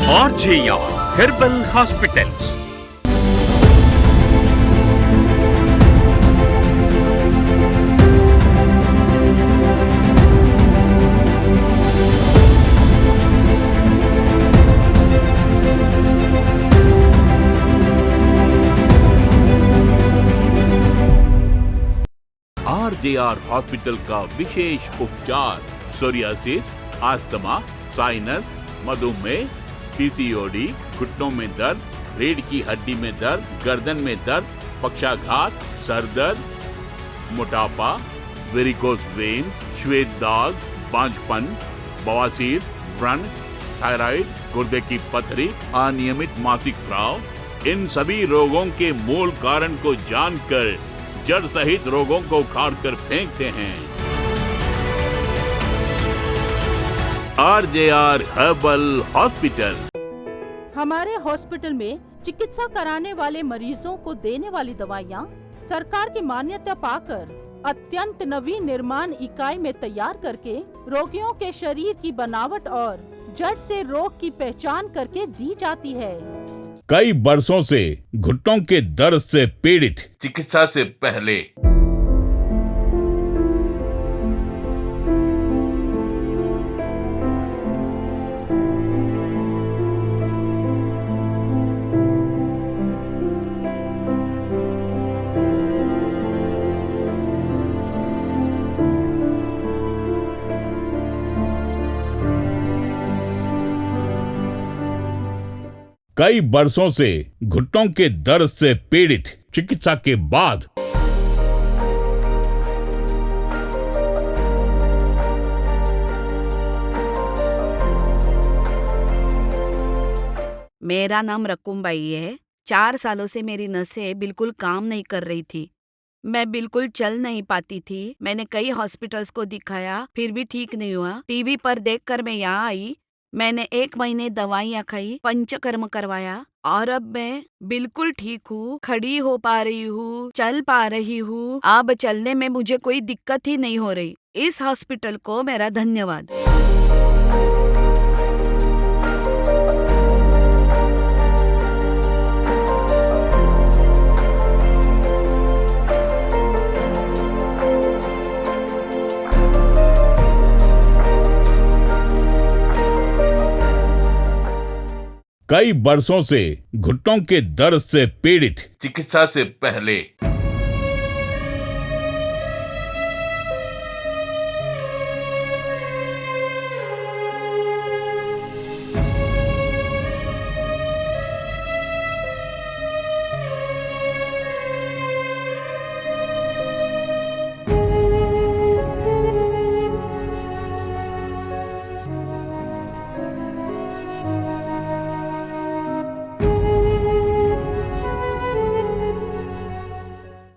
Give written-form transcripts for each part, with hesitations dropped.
RJR Herbal Hospitals. RJR hospital का विशेष उपचार psoriasis, asthma, sinus, मधुमेह, पीसीओडी, घुटनों में दर्द, रीढ़ की हड्डी में दर्द, गर्दन में दर्द, पक्षाघात, सर दर्द, मोटापा, वेरिकोस वेन्स, श्वेत दाग, बांझपन, बवासीर, व्रण, थायराइड, गुर्दे की पथरी, अनियमित मासिक स्राव, इन सभी रोगों के मूल कारण को जानकर जड़ सहित रोगों को उखाड़ कर फेंकते हैं। RJR herbal hospital. हमारे हॉस्पिटल में चिकित्सा कराने वाले मरीजों को देने वाली दवाइयाँ सरकार की मान्यता पाकर अत्यंत नवीन निर्माण इकाई में तैयार करके रोगियों के शरीर की बनावट और जड़ से रोग की पहचान करके दी जाती है। कई वर्षों से घुटनों के दर्द से पीड़ित, चिकित्सा से पहले कई वर्षों से घुटनों के दर्द से पीड़ित, चिकित्सा के बाद मेरा नाम रकुमबाई है। 4 सालों से मेरी नसें बिल्कुल काम नहीं कर रही थी। मैं बिल्कुल चल नहीं पाती थी। मैंने कई हॉस्पिटल्स को दिखाया, फिर भी ठीक नहीं हुआ। टीवी पर देखकर मैं यहाँ आई। मैंने 1 महीने दवाइयाँ खाई, पंचकर्म करवाया और अब मैं बिल्कुल ठीक हूँ। खड़ी हो पा रही हूँ, चल पा रही हूँ। अब चलने में मुझे कोई दिक्कत ही नहीं हो रही। इस हॉस्पिटल को मेरा धन्यवाद। कई वर्षों से घुटनों के दर्द से पीड़ित, चिकित्सा से पहले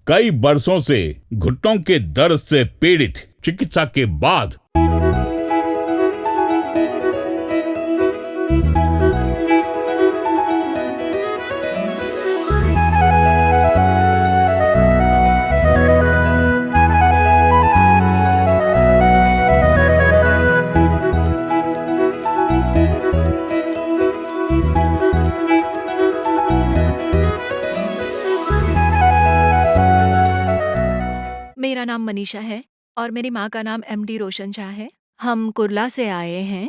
कई वर्षों से घुटनों के दर्द से पीड़ित, चिकित्सा के बाद मेरा नाम मनीषा है और मेरी माँ का नाम एमडी रोशन शाह है। हम कुर्ला से आए हैं।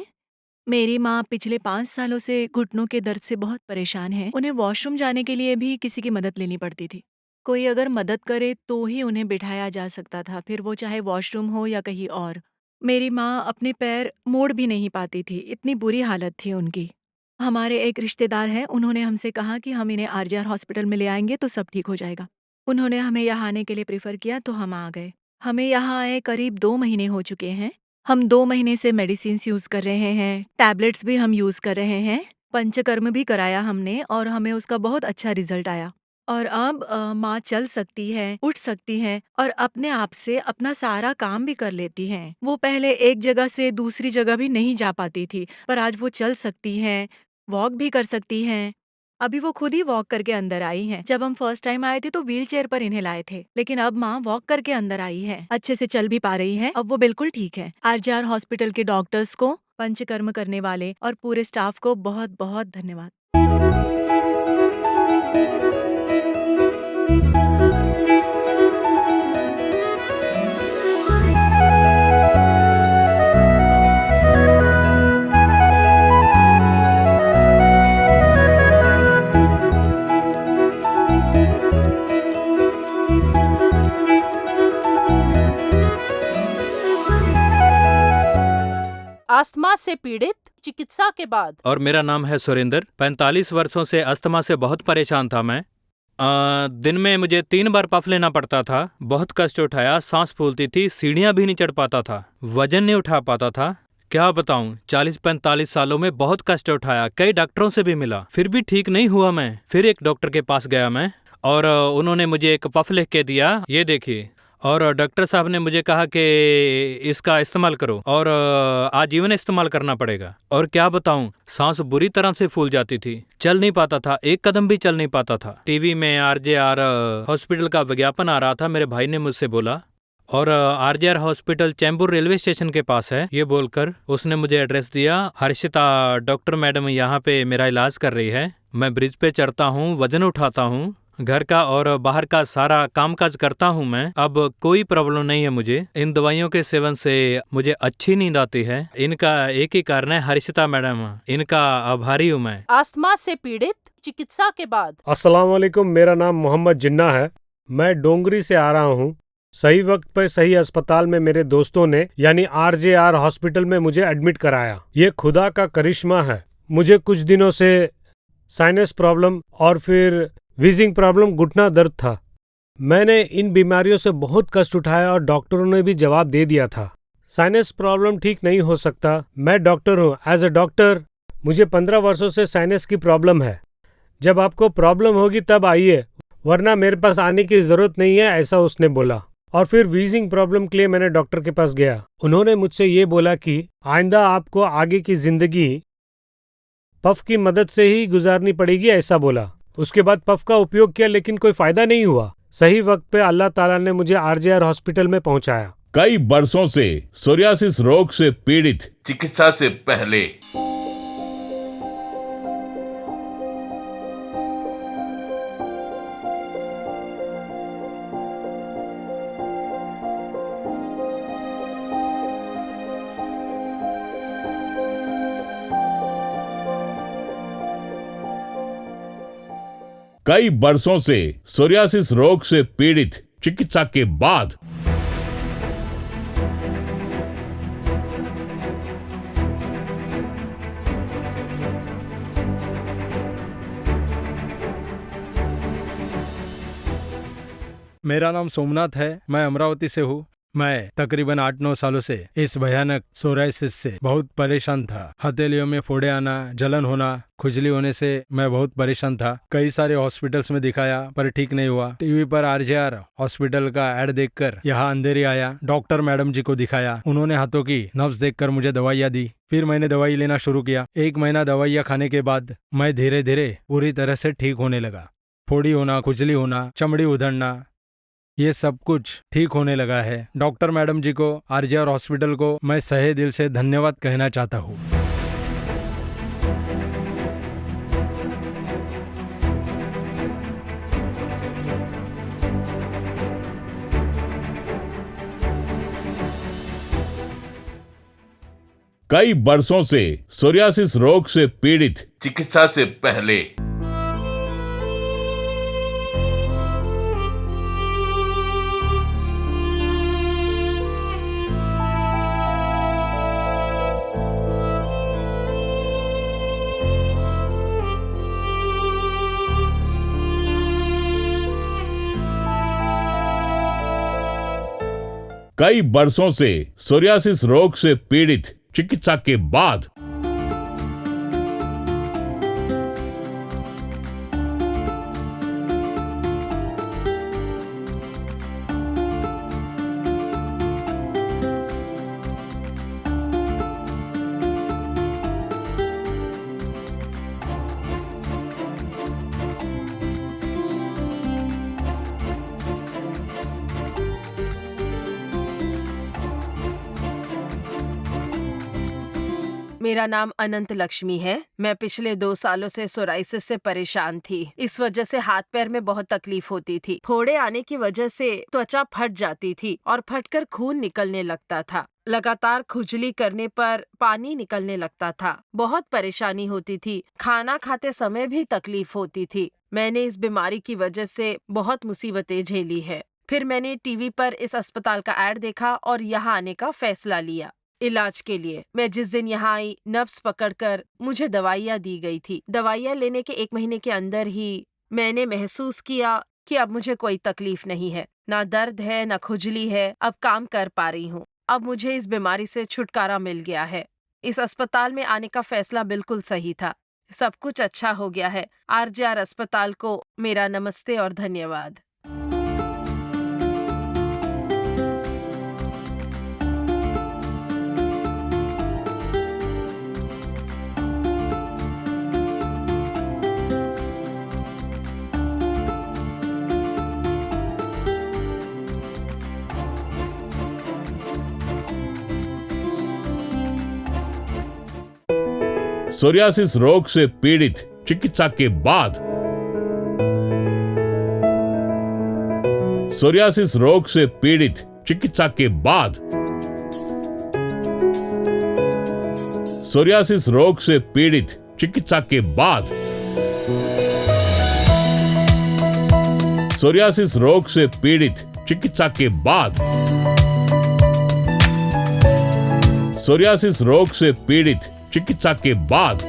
मेरी माँ पिछले 5 सालों से घुटनों के दर्द से बहुत परेशान है। उन्हें वॉशरूम जाने के लिए भी किसी की मदद लेनी पड़ती थी। कोई अगर मदद करे तो ही उन्हें बिठाया जा सकता था, फिर वो चाहे वॉशरूम हो या कहीं और। मेरी माँ अपने पैर मोड़ भी नहीं पाती थी, इतनी बुरी हालत थी उनकी। हमारे एक रिश्तेदार हैं, उन्होंने हमसे कहा कि हम इन्हें आरजेआर हॉस्पिटल में ले आएंगे तो सब ठीक हो जाएगा। उन्होंने हमें यहाँ आने के लिए प्रेफर किया तो हम आ गए। हमें यहाँ आए करीब 2 महीने हो चुके हैं। हम 2 महीने से मेडिसिन्स यूज़ कर रहे हैं, टैबलेट्स भी हम यूज़ कर रहे हैं, पंचकर्म भी कराया हमने और हमें उसका बहुत अच्छा रिजल्ट आया। और अब माँ चल सकती है, उठ सकती हैं और अपने आप से अपना सारा काम भी कर लेती हैं। वो पहले एक जगह से दूसरी जगह भी नहीं जा पाती थी, पर आज वो चल सकती हैं, वॉक भी कर सकती हैं। अभी वो खुद ही वॉक करके अंदर आई हैं। जब हम फर्स्ट टाइम आए थे तो व्हील चेयर पर इन्हें लाए थे, लेकिन अब माँ वॉक करके अंदर आई है, अच्छे से चल भी पा रही है। अब वो बिल्कुल ठीक है। आरजेआर हॉस्पिटल के डॉक्टर्स को पंचकर्म करने वाले और पूरे स्टाफ को बहुत बहुत धन्यवाद। अस्थमा से पीड़ित चिकित्सा के बाद। और मेरा नाम है सुरेंद्र। 45 वर्षों से अस्थमा से बहुत परेशान था मैं। दिन में मुझे 3 बार पफ लेना पड़ता था। बहुत कष्ट उठाया, सांस फूलती थी, सीढ़ियां भी नहीं चढ़ पाता था, वजन नहीं उठा पाता था। क्या बताऊं, 40-45 सालों में बहुत कष्ट उठाया, कई डॉक्टरों से भी मिला, फिर भी ठीक नहीं हुआ मैं। फिर एक डॉक्टर के पास गया मैं और उन्होंने मुझे एक पफ लिख के दिया, ये देखिए। और डॉक्टर साहब ने मुझे कहा कि इसका इस्तेमाल करो और आजीवन इस्तेमाल करना पड़ेगा। और क्या बताऊं, सांस बुरी तरह से फूल जाती थी, चल नहीं पाता था, एक कदम भी चल नहीं पाता था। टीवी में RJR हॉस्पिटल का विज्ञापन आ रहा था, मेरे भाई ने मुझसे बोला, और RJR hospital Chembur railway station के पास है, ये बोलकर उसने मुझे एड्रेस दिया। हर्षिता डॉक्टर मैडम यहाँ पे मेरा इलाज कर रही है। मैं ब्रिज पे चढ़ता हूँ, वजन उठाता हूँ, घर का और बाहर का सारा कामकाज करता हूँ मैं। अब कोई प्रॉब्लम नहीं है मुझे। इन दवाइयों के सेवन से मुझे अच्छी नींद आती है। इनका एक ही कारण है, हर्षिता मैडम, इनका आभारी हूँ मैं। अस्थमा से पीड़ित चिकित्सा के बाद। अस्सलाम वालेकुम, मेरा नाम मोहम्मद जिन्ना है। मैं डोंगरी से आ रहा हूँ। सही वक्त पर सही अस्पताल में मेरे दोस्तों ने यानी RJR हॉस्पिटल में मुझे एडमिट कराया। ये खुदा का करिश्मा है। मुझे कुछ दिनों से साइनस प्रॉब्लम और फिर वीजिंग प्रॉब्लम, घुटना दर्द था। मैंने इन बीमारियों से बहुत कष्ट उठाया और डॉक्टरों ने भी जवाब दे दिया था, साइनस प्रॉब्लम ठीक नहीं हो सकता। मैं डॉक्टर हूँ, एज अ डॉक्टर मुझे 15 वर्षों से साइनस की प्रॉब्लम है। जब आपको प्रॉब्लम होगी तब आइए, वरना मेरे पास आने की ज़रूरत नहीं है, ऐसा उसने बोला। और फिर वीजिंग प्रॉब्लम के लिए मैंने डॉक्टर के पास गया। उन्होंने मुझसे ये बोला कि आइंदा आपको आगे की ज़िंदगी पफ की मदद से ही गुजारनी पड़ेगी, ऐसा बोला। उसके बाद पफ का उपयोग किया लेकिन कोई फायदा नहीं हुआ। सही वक्त पे अल्लाह ताला ने मुझे RJR हॉस्पिटल में पहुंचाया। कई वर्षों से सोरियासिस रोग से पीड़ित चिकित्सा से पहले। कई वर्षों से सोरियासिस रोग से पीड़ित चिकित्सा के बाद। मेरा नाम सोमनाथ है, मैं अमरावती से हूँ। मैं तकरीबन 8-9 सालों से इस भयानक सोराइसिस से बहुत परेशान था। हथेलियों में फोड़े आना, जलन होना, खुजली होने से मैं बहुत परेशान था। कई सारे हॉस्पिटल्स में दिखाया पर ठीक नहीं हुआ। टीवी पर RJR हॉस्पिटल का ऐड देखकर यहाँ अंधेरी आया। डॉक्टर मैडम जी को दिखाया, उन्होंने हाथों की नब्ज देखकर मुझे दवाइयाँ दी। फिर मैंने दवाई लेना शुरू किया। 1 महीना दवाइयाँ खाने के बाद मैं धीरे धीरे पूरी तरह से ठीक होने लगा। फोड़ी होना, खुजली होना, चमड़ी उधड़ना, ये सब कुछ ठीक होने लगा है। डॉक्टर मैडम जी को, RJR हॉस्पिटल को मैं सहे दिल से धन्यवाद कहना चाहता हूँ। कई वर्षों से सोरियासिस रोग से पीड़ित चिकित्सा से पहले। कई वर्षों से सोरियासिस रोग से पीड़ित चिकित्सा के बाद। मेरा नाम अनंत लक्ष्मी है। मैं पिछले 2 सालों से सोराइसिस से परेशान थी। इस वजह से हाथ पैर में बहुत तकलीफ होती थी। फोड़े आने की वजह से त्वचा फट जाती थी और फटकर खून निकलने लगता था। लगातार खुजली करने पर पानी निकलने लगता था। बहुत परेशानी होती थी। खाना खाते समय भी तकलीफ होती थी। मैंने इस बीमारी की वजह से बहुत मुसीबतें झेली है। फिर मैंने टीवी पर इस अस्पताल का ऐड देखा और यहाँ आने का फैसला लिया इलाज के लिए। मैं जिस दिन यहाँ आई, नब्ज पकड़कर मुझे दवाइयाँ दी गई थी। दवाइयाँ लेने के 1 महीने के अंदर ही मैंने महसूस किया कि अब मुझे कोई तकलीफ नहीं है, ना दर्द है, ना खुजली है। अब काम कर पा रही हूँ। अब मुझे इस बीमारी से छुटकारा मिल गया है। इस अस्पताल में आने का फैसला बिल्कुल सही था। सब कुछ अच्छा हो गया है। आरजेआर अस्पताल को मेरा नमस्ते और धन्यवाद। सोरियासिस रोग से पीड़ित चिकित्सा के बाद सोरियासिस रोग से पीड़ित चिकित्सा के बाद सोरियासिस रोग से पीड़ित चिकित्सा के बाद सोरियासिस रोग से पीड़ित चिकित्सा के बाद सोरियासिस रोग से पीड़ित चिकित्सा के बाद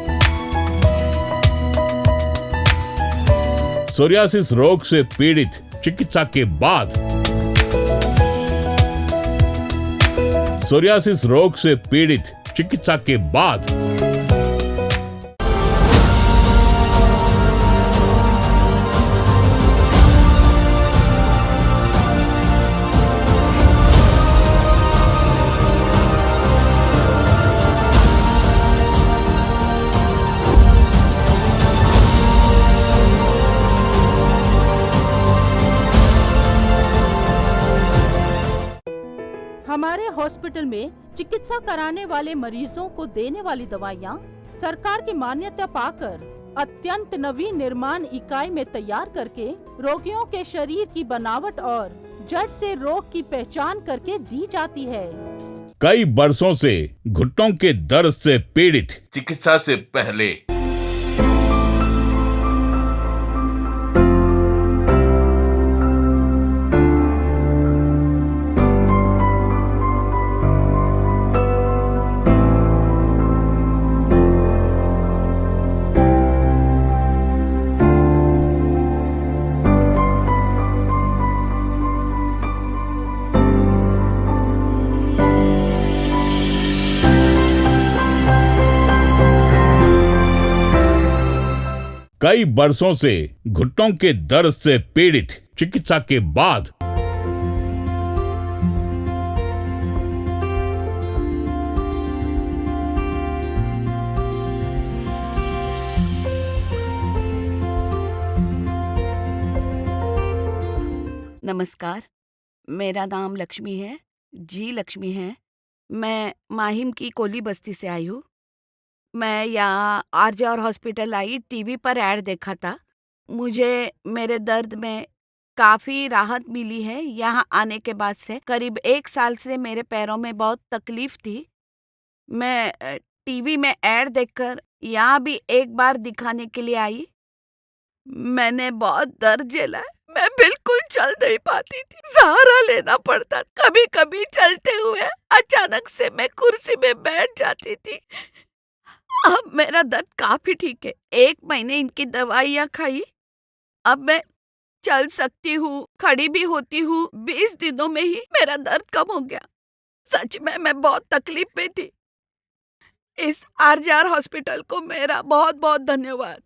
सोरियासिस रोग से पीड़ित चिकित्सा के बाद सोरियासिस रोग से पीड़ित चिकित्सा के बाद हमारे हॉस्पिटल में चिकित्सा कराने वाले मरीजों को देने वाली दवाइयाँ सरकार की मान्यता पाकर अत्यंत नवीन निर्माण इकाई में तैयार करके रोगियों के शरीर की बनावट और जड़ से रोग की पहचान करके दी जाती है। कई वर्षों से घुटनों के दर्द से पीड़ित चिकित्सा से पहले कई वर्षों से घुटनों के दर्द से पीड़ित चिकित्सा के बाद नमस्कार, मेरा नाम लक्ष्मी है। जी लक्ष्मी है। मैं माहिम की कोली बस्ती से आई हूँ। मैं यहाँ आरजेआर हॉस्पिटल आई, टीवी पर ऐड देखा था। मुझे मेरे दर्द में काफ़ी राहत मिली है यहाँ आने के बाद से। करीब 1 साल से मेरे पैरों में बहुत तकलीफ थी। मैं टीवी में ऐड देखकर यहाँ भी एक बार दिखाने के लिए आई। मैंने बहुत दर्द झेला है। मैं बिल्कुल चल नहीं पाती थी, सहारा लेना पड़ता। कभी कभी चलते हुए अचानक से मैं कुर्सी में बैठ जाती थी। अब मेरा दर्द काफी ठीक है। 1 महीने इनकी दवाइयाँ खाई, अब मैं चल सकती हूँ, खड़ी भी होती हूँ। 20 दिनों में ही मेरा दर्द कम हो गया। सच में मैं बहुत तकलीफ में थी। इस आरजेआर हॉस्पिटल को मेरा बहुत बहुत धन्यवाद।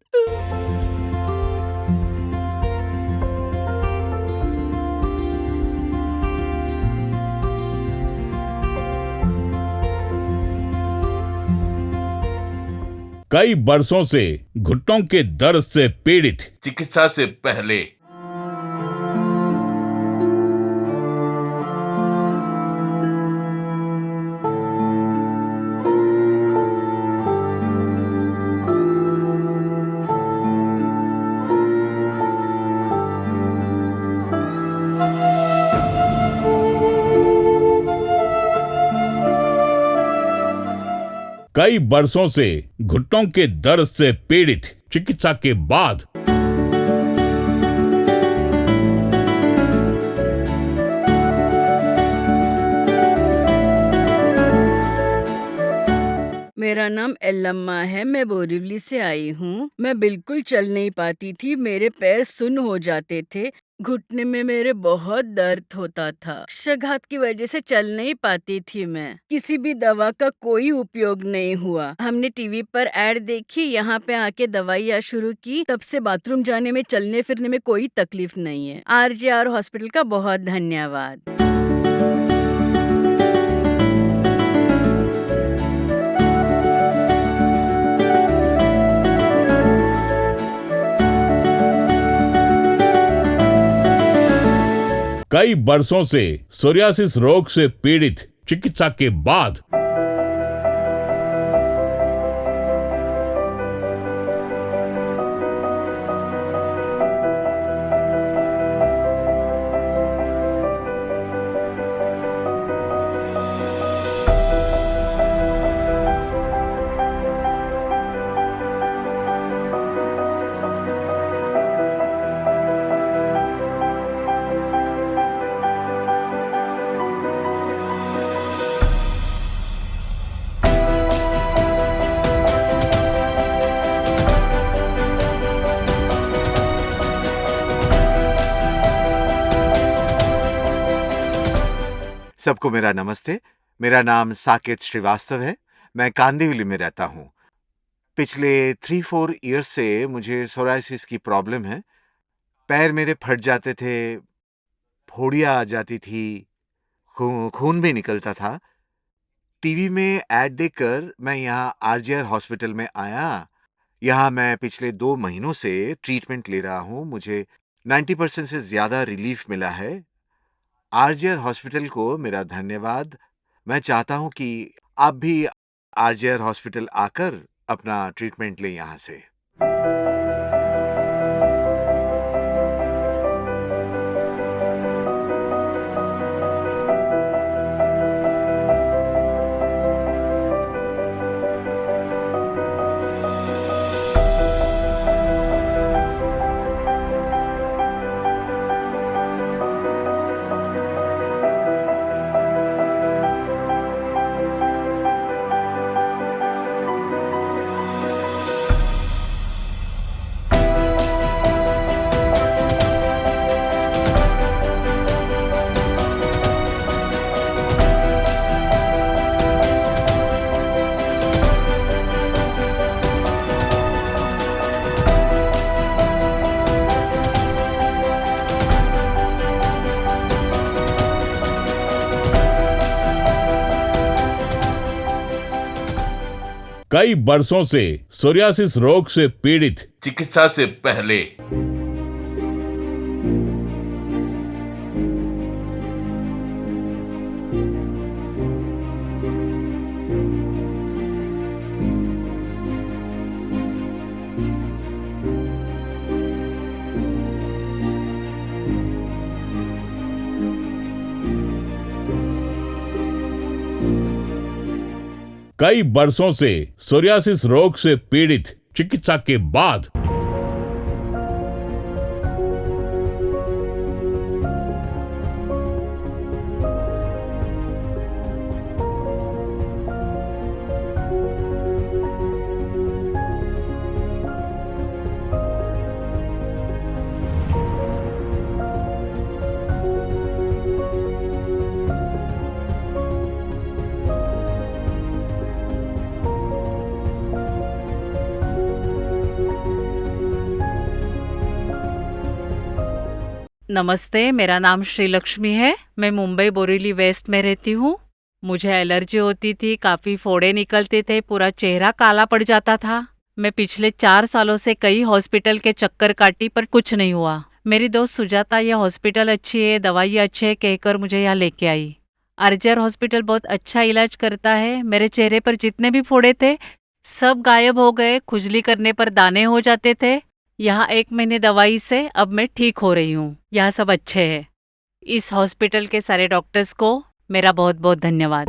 कई वर्षों से घुटनों के दर्द से पीड़ित चिकित्सा से पहले कई बरसों से घुटनों के दर्द से पीड़ित चिकित्सा के बाद मेरा नाम एल्लम्मा है। मैं बोरिवली से आई हूँ। मैं बिल्कुल चल नहीं पाती थी। मेरे पैर सुन्न हो जाते थे। घुटने में मेरे बहुत दर्द होता था। पक्षाघात की वजह से चल नहीं पाती थी मैं। किसी भी दवा का कोई उपयोग नहीं हुआ। हमने टीवी पर ऐड देखी, यहाँ पे आके दवाइयाँ शुरू की। तब से बाथरूम जाने में, चलने फिरने में कोई तकलीफ नहीं है। RJR हॉस्पिटल का बहुत धन्यवाद। कई बरसों से सोरियासिस रोग से पीड़ित चिकित्सा के बाद सबको मेरा नमस्ते। मेरा नाम साकेत श्रीवास्तव है। मैं कांदिवली में रहता हूँ। पिछले 3-4 ईयर्स से मुझे सोराइसिस की प्रॉब्लम है। पैर मेरे फट जाते थे, फोड़ियाँ आ जाती थी, खून भी निकलता था। टीवी में ऐड देखकर मैं यहाँ RJR हॉस्पिटल में आया। यहाँ मैं पिछले 2 महीनों से ट्रीटमेंट ले रहा हूँ। मुझे 90% से ज़्यादा रिलीफ मिला है। RJR हॉस्पिटल को मेरा धन्यवाद। मैं चाहता हूं कि आप भी RJR हॉस्पिटल आकर अपना ट्रीटमेंट लें यहाँ से। कई बरसों से सोरियासिस रोग से पीड़ित चिकित्सा से पहले कई बरसों से सोरियासिस रोग से पीड़ित चिकित्सा के बाद नमस्ते, मेरा नाम श्री लक्ष्मी है। मैं मुंबई बोरीवली वेस्ट में रहती हूँ। मुझे एलर्जी होती थी, काफ़ी फोड़े निकलते थे, पूरा चेहरा काला पड़ जाता था। मैं पिछले 4 सालों से कई हॉस्पिटल के चक्कर काटी पर कुछ नहीं हुआ। मेरी दोस्त सुजाता ये हॉस्पिटल अच्छी है, दवाई अच्छी है कहकर मुझे यहाँ लेके आई। RJR हॉस्पिटल बहुत अच्छा इलाज करता है। मेरे चेहरे पर जितने भी फोड़े थे सब गायब हो गए। खुजली करने पर दाने हो जाते थे। यहाँ 1 महीने दवाई से अब मैं ठीक हो रही हूँ। यहाँ सब अच्छे है। इस हॉस्पिटल के सारे डॉक्टर्स को मेरा बहुत बहुत धन्यवाद।